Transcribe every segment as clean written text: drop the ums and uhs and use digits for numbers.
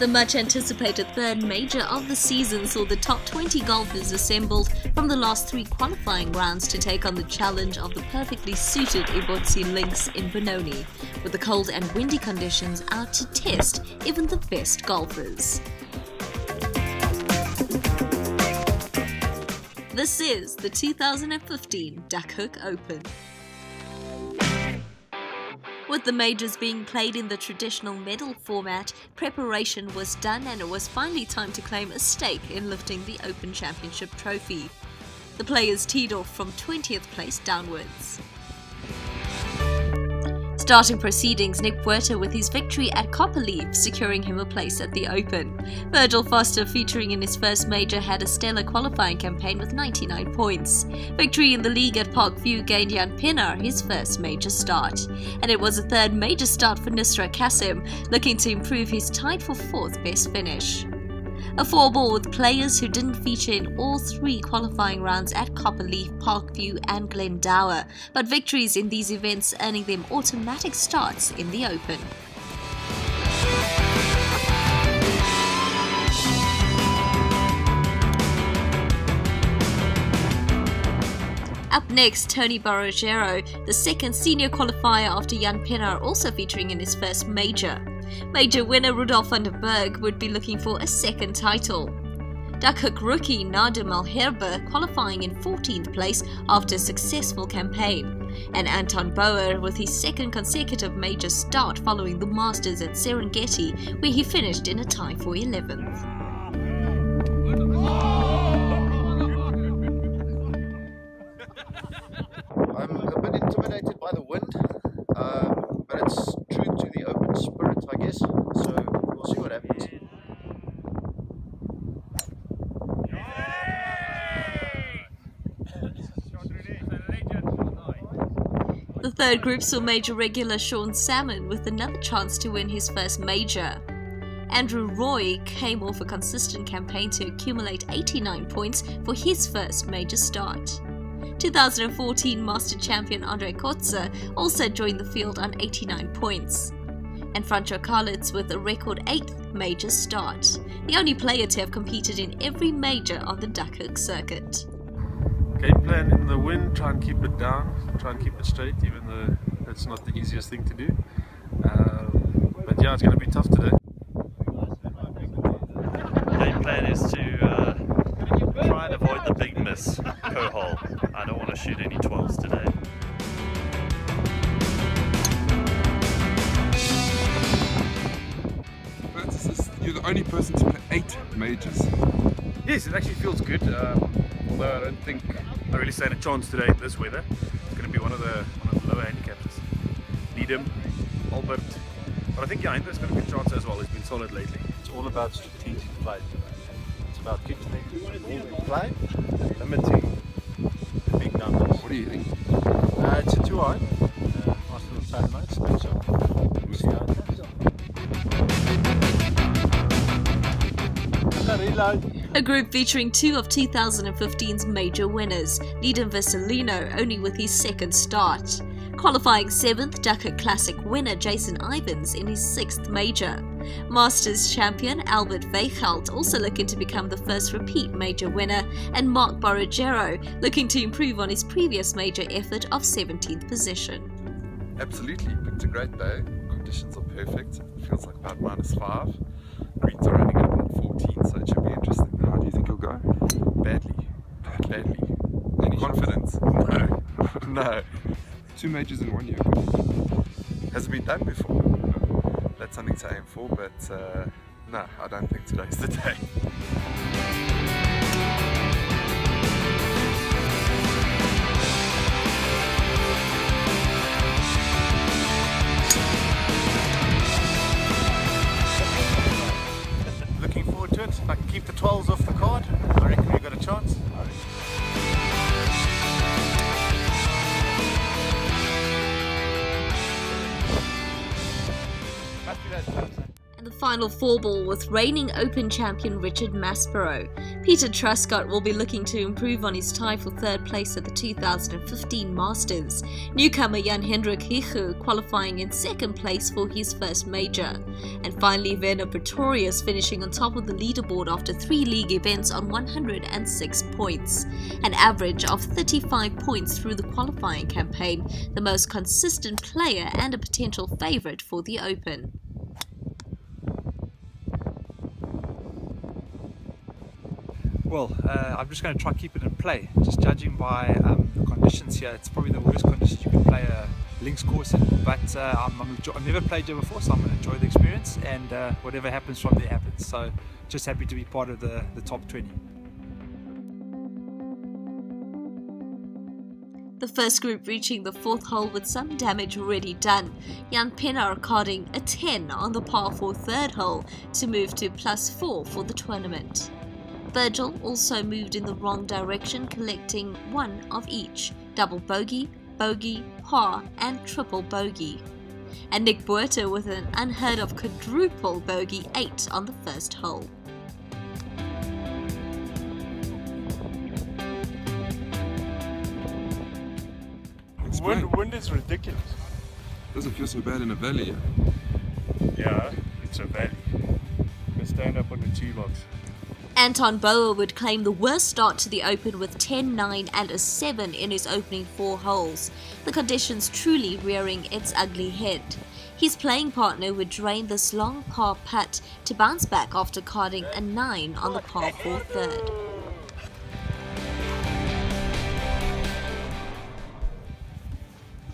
The much-anticipated third major of the season saw the top 20 golfers assembled from the last 3 qualifying rounds to take on the challenge of the perfectly suited Ebotse Links in Benoni, with the cold and windy conditions out to test even the best golfers. This is the 2015 Duckhook Open. With the majors being played in the traditional medal format, preparation was done and it was finally time to claim a stake in lifting the Open Championship trophy. The players teed off from 20th place downwards. Starting proceedings, Nick Puerta with his victory at Copperleaf, securing him a place at the Open. Virgil Foster, featuring in his first major, had a stellar qualifying campaign with 99 points. Victory in the league at Parkview gained Jan Pienaar his first major start. And it was a third major start for Nusra Kasim, looking to improve his tied for 4th best finish. A 4-ball with players who didn't feature in all 3 qualifying rounds at Copperleaf, Parkview and Glendower, but victories in these events earning them automatic starts in the Open. Up next, Tony Barragero, the second senior qualifier after Jan Pienaar, also featuring in his first major. Major winner Rudolf van der Berg would be looking for a second title. Duckhook rookie Nadim Alherbe qualifying in 14th place after a successful campaign. And Anton Bauer with his second consecutive major start following the Masters at Serengeti, where he finished in a tie for 11th. I'm a bit intimidated by the wind, but it's true to the Open spirit, I guess, so we'll see what happens. The third group saw major regular Sean Salmon with another chance to win his first major. Andrew Roy came off a consistent campaign to accumulate 89 points for his first major start. 2014 Master Champion Andre Kotze also joined the field on 89 points. And Franco Kalitz with a record 8th major start, the only player to have competed in every major on the Duckhook circuit. Game plan in the wind, try and keep it down, try and keep it straight, even though that's not the easiest thing to do. But yeah, it's going to be tough today. Game plan is to try and avoid the big miss per hole. I don't want to shoot any 12s today. You're the only person to play 8 majors. Yes, it actually feels good. Although I don't think I really stand a chance today in this weather. It's going to be one of the lower handicaps. Needham, Albert, but I think yeah, Hinder's got a good chance as well. He's been solid lately. It's all about strategic play. It's about keeping the ball in play, limiting the big numbers. What do you think? It's a 2-iron. Nice little fan mate, special. We'll see how it goes. A group featuring 2 of 2015's major winners, Needham Vesselino only with his second start. Qualifying 7th Duckhook Classic winner Jason Ivins in his 6th major. Masters champion Albert Weichelt also looking to become the first repeat major winner, and Mark Barragero looking to improve on his previous major effort of 17th position. Absolutely, picked a great day. Conditions are perfect. It feels like about -5. Greens are running at about 14, so it should be interesting. How do you think you'll go? Badly. Badly. Any confidence? No. No. 2 majors in 1 year. Hasn't been done before. That's something to aim for, but no, I don't think today's the day. Looking forward to it. If I can keep the 12s off the card, I reckon we've got a chance. And the Final four ball with reigning Open champion Richard Maspero. Peter Truscott will be looking to improve on his tie for third place at the 2015 Masters. Newcomer Jan-Hendrik Hichu qualifying in second place for his first major. And finally Werner Pretorius finishing on top of the leaderboard after 3 league events on 106 points. An average of 35 points through the qualifying campaign, the most consistent player and a potential favourite for the Open. Well, I'm just going to try and keep it in play. Just judging by the conditions here, it's probably the worst conditions you can play a links course in. But I've never played here before, so I'm going to enjoy the experience, and whatever happens from there happens. So just happy to be part of the top 20. The first group reaching the fourth hole with some damage already done. Jan Pennar carding a 10 on the par 4 third hole to move to +4 for the tournament. Virgil also moved in the wrong direction, collecting 1 of each, double bogey, bogey, par and triple bogey. And Nick Buerta with an unheard of quadruple bogey 8 on the first hole. Wind is ridiculous. Doesn't feel so bad in a valley. Yeah, it's a valley. Let's stand up on the tee box. Anton Boer would claim the worst start to the Open with 10, 9 and a 7 in his opening 4 holes, the conditions truly rearing its ugly head. His playing partner would drain this long par putt to bounce back after carding a 9 on the par 4 third.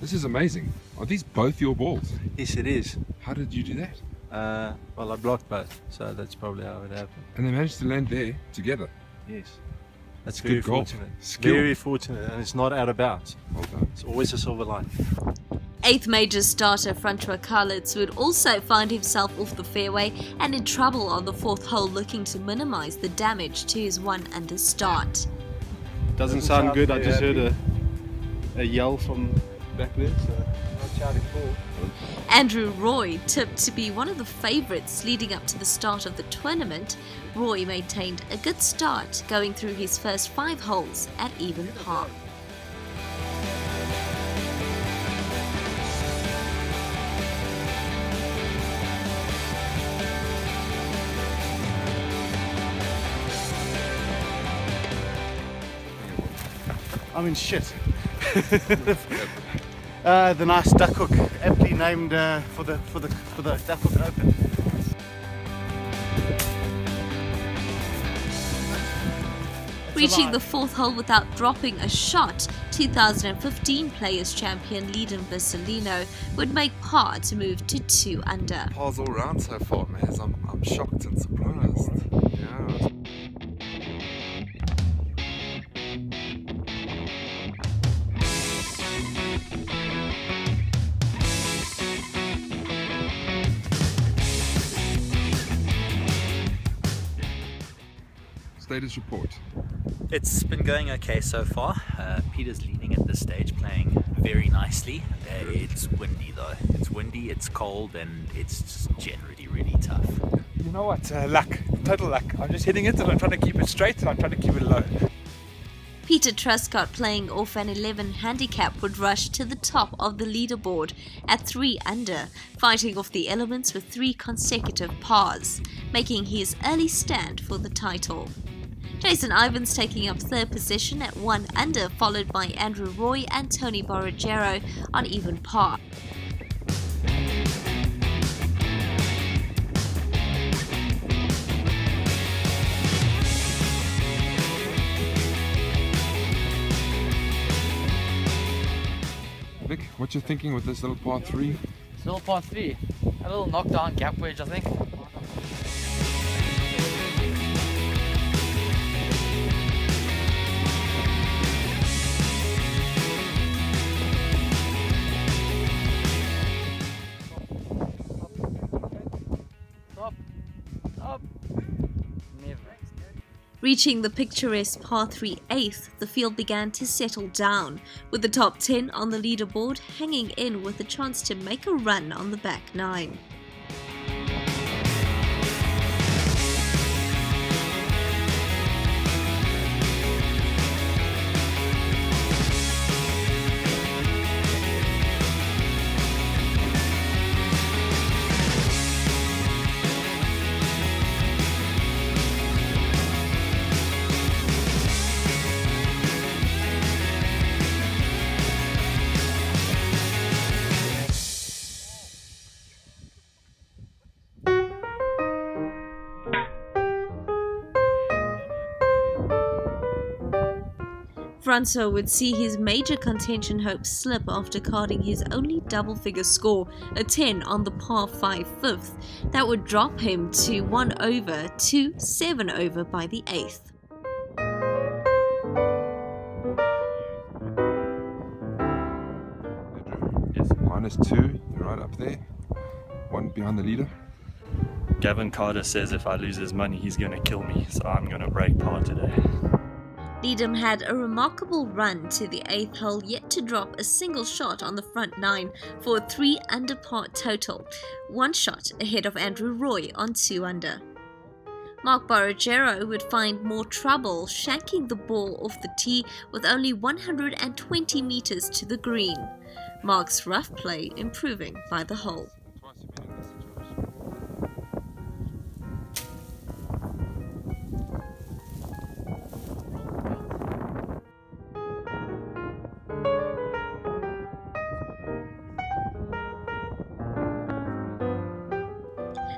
This is amazing. Are these both your balls? Yes, it is. How did you do that? Well, I blocked both, so that's probably how it happened. And they managed to land there together. Yes. That's Good very golf. fortunate. Skill. Very fortunate, and it's not out of bounds. Well done. It's always a silver line. 8th major starter Francois Kalitz would also find himself off the fairway and in trouble on the 4th hole, looking to minimise the damage to his 1 under start. Doesn't sound good. I just heard a yell from back there, so not shouting for. Andrew Roy, tipped to be one of the favourites leading up to the start of the tournament, Roy maintained a good start, going through his first 5 holes at even par. I'm in shit. The nice Duckhook, aptly named for the Duckhook Open. Reaching the 4th hole without dropping a shot, 2015 Players champion Leiden Vissalino would make par to move to 2 under. Pars all round so far, man. I'm shocked and surprised. Yeah. Status report. It's been going okay so far. Peter's leading at this stage, playing very nicely. It's windy though. It's windy, it's cold, and it's just generally really tough. You know what? Luck. Total luck. I'm just hitting it and I'm trying to keep it straight and I'm trying to keep it low. Peter Truscott, playing off an 11 handicap, would rush to the top of the leaderboard at 3 under, fighting off the elements with 3 consecutive pars, making his early stand for the title. Jason Ivins taking up 3rd position at 1 under, followed by Andrew Roy and Tony Borragero on even par. Vic, what you thinking with this little par 3? It's little par 3. A little knockdown gap wedge, I think. Stop. Never. Reaching the picturesque par 3 8th, the field began to settle down, with the top 10 on the leaderboard hanging in with a chance to make a run on the back 9. Brunso would see his major contention hopes slip after carding his only double-figure score, a 10 on the par 5 fifth. That would drop him to 1 over to 7 over by the 8th. Yes. -2, you're right up there. 1 behind the leader. Gavin Carter says if I lose his money, he's going to kill me, so I'm going to break par today. Needham had a remarkable run to the 8th hole, yet to drop a single shot on the front 9 for a 3 under par total, 1 shot ahead of Andrew Roy on 2 under. Mark Borragero would find more trouble shanking the ball off the tee with only 120 meters to the green. Mark's rough play improving by the hole.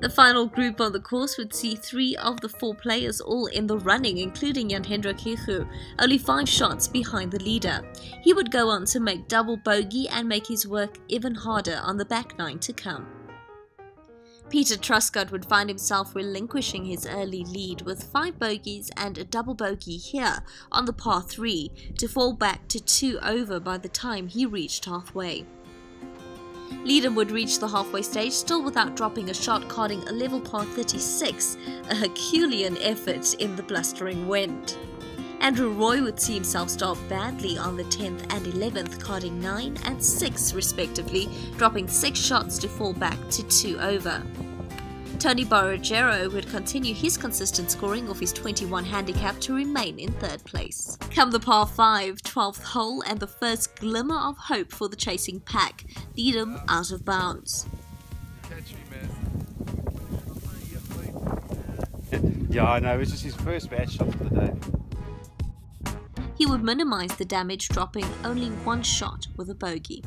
The final group on the course would see 3 of the 4 players all in the running, including Jan-Hendrik Hichu, only 5 shots behind the leader. He would go on to make double bogey and make his work even harder on the back 9 to come. Peter Truscott would find himself relinquishing his early lead with 5 bogeys and a double bogey here on the par 3 to fall back to 2 over by the time he reached halfway. Needham would reach the halfway stage still without dropping a shot, carding a level par 36, a Herculean effort in the blustering wind. Andrew Roy would see himself start badly on the 10th and 11th, carding 9 and 6 respectively, dropping 6 shots to fall back to 2 over. Tony Borragero would continue his consistent scoring off his 21 handicap to remain in 3rd place. Come the par 5, 12th hole and the first glimmer of hope for the chasing pack, Needham out of bounds. Yeah, I know, it was just his first bad shot of the day. He would minimise the damage, dropping only 1 shot with a bogey.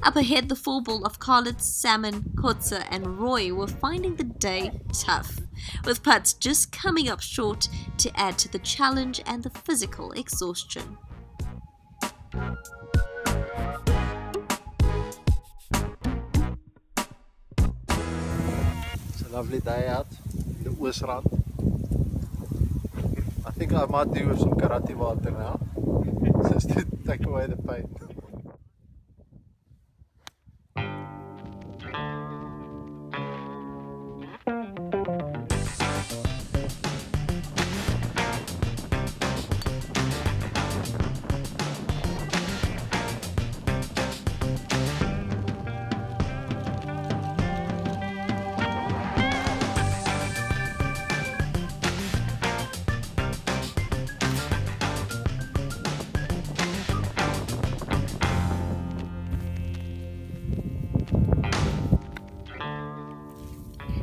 Up ahead, the 4-ball of Carlitz, Salmon, Kotze and Roy were finding the day tough, with putts just coming up short to add to the challenge and the physical exhaustion. It's a lovely day out in the Oosrand. I think I might do with some karate water now, just to take away the pain.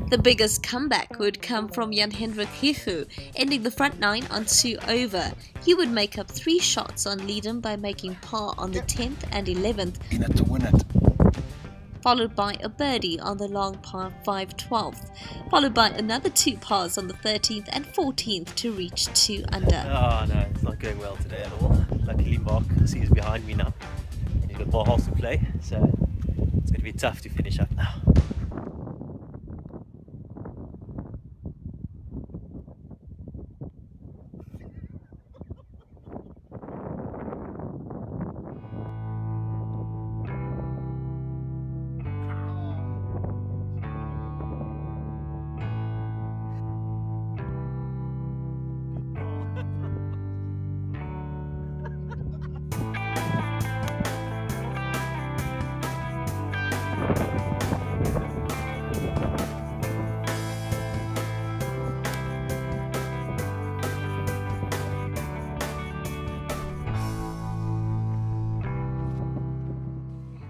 The biggest comeback would come from Jan-Hendrik Hichu, ending the front 9 on 2 over. He would make up 3 shots on Needham by making par on the 10th and 11th, To win it. followed by a birdie on the long par 5 12th, followed by another 2 pars on the 13th and 14th to reach 2 under. Oh no, it's not going well today at all. Luckily Mark, I see he's behind me now. And he's got more holes to play, so it's going to be tough to finish up now.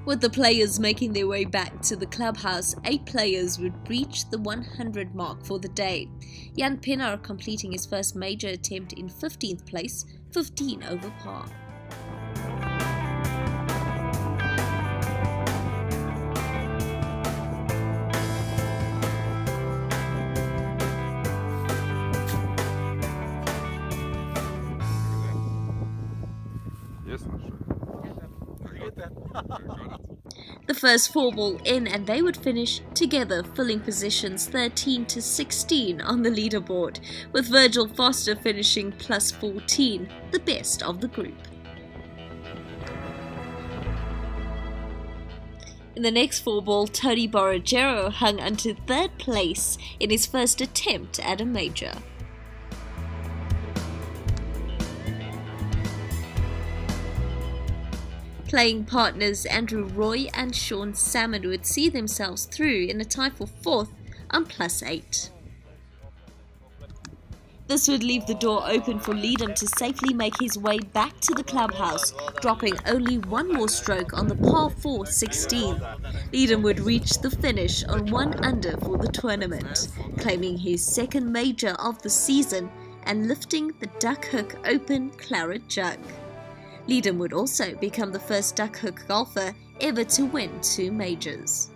With the players making their way back to the clubhouse, 8 players would reach the 100 mark for the day. Jan Pienaar completing his first major attempt in 15th place, 15 over par. The first 4-ball in and they would finish together, filling positions 13 to 16 on the leaderboard, with Virgil Foster finishing plus 14, the best of the group. In the next 4-ball, Tony Borragero hung onto 3rd place in his first attempt at a major. Playing partners Andrew Roy and Sean Salmon would see themselves through in a tie for 4th on plus 8. This would leave the door open for Leadham to safely make his way back to the clubhouse, dropping only one more stroke on the par 4 16. Leadham would reach the finish on 1 under for the tournament, claiming his 2nd major of the season and lifting the Duckhook Open Claret Jug. Leadham would also become the first Duckhook golfer ever to win 2 majors.